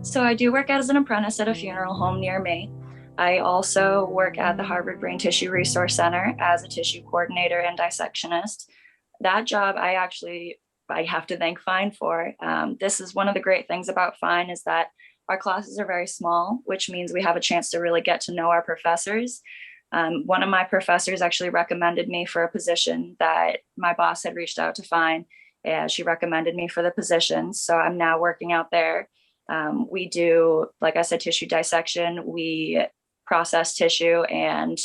So I do work as an apprentice at a funeral home near me. I also work at the Harvard Brain Tissue Resource Center as a tissue coordinator and dissectionist. That job I have to thank FINE for. This is one of the great things about FINE is that our classes are very small, which means we have a chance to really get to know our professors. One of my professors actually recommended me for a position that my boss had reached out to FINE, and she recommended me for the position. So I'm now working out there. We do, like I said, tissue dissection. We process tissue and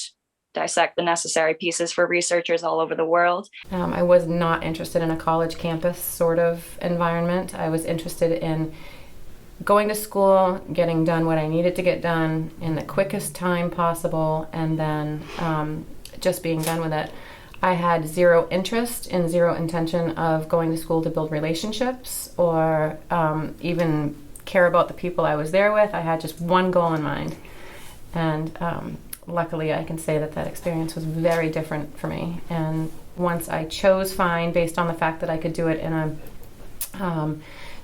dissect the necessary pieces for researchers all over the world. I was not interested in a college campus sort of environment. I was interested in going to school, getting done what I needed to get done in the quickest time possible, and then just being done with it. I had zero interest and zero intention of going to school to build relationships or even care about the people I was there with. I had just one goal in mind. And luckily, I can say that experience was very different for me. And once I chose FINE based on the fact that I could do it in a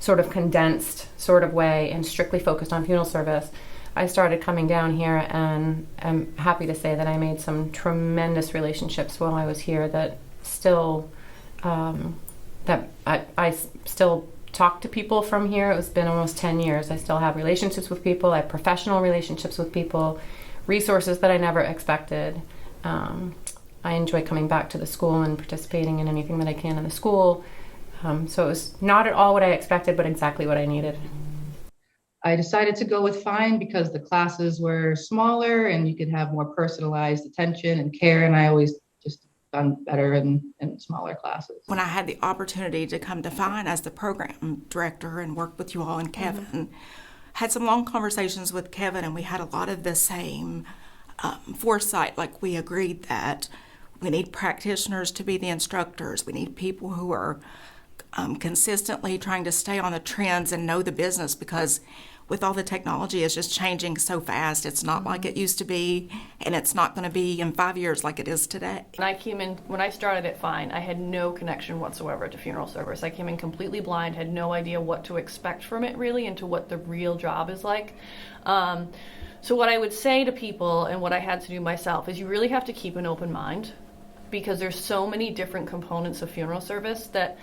sort of condensed sort of way and strictly focused on funeral service, I started coming down here, and I'm happy to say that I made some tremendous relationships while I was here that still, that I still talk to people from here. It's been almost 10 years. I still have relationships with people. I have professional relationships with people, resources that I never expected. I enjoy coming back to the school and participating in anything that I can in the school. So it was not at all what I expected, but exactly what I needed. I decided to go with FINE because the classes were smaller and you could have more personalized attention and care, and I always just done better in smaller classes. When I had the opportunity to come to FINE as the program director and work with you all and Kevin, had some long conversations with Kevin, and we had a lot of the same foresight. Like, we agreed that we need practitioners to be the instructors. We need people who are consistently trying to stay on the trends and know the business, because with all the technology, it's just changing so fast. It's not like it used to be, and it's not going to be in 5 years like it is today. When I started at FINE, I had no connection whatsoever to funeral service. I came in completely blind, had no idea what to expect from it really, and to what the real job is like. So what I would say to people, and what I had to do myself, is you really have to keep an open mind, because there's so many different components of funeral service that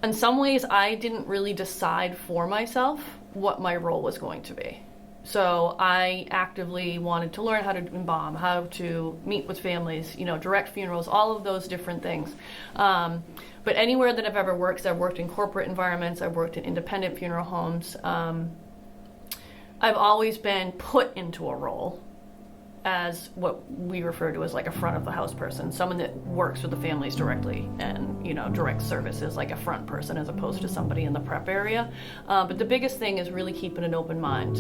in some ways I didn't really decide for myself what my role was going to be. So I actively wanted to learn how to embalm, how to meet with families, direct funerals, all of those different things. But anywhere that I've ever worked, I've worked in corporate environments, I've worked in independent funeral homes. I've always been put into a role as what we refer to as like a front of the house person, someone that works with the families directly and, direct services, like a front person as opposed to somebody in the prep area. But the biggest thing is really keeping an open mind.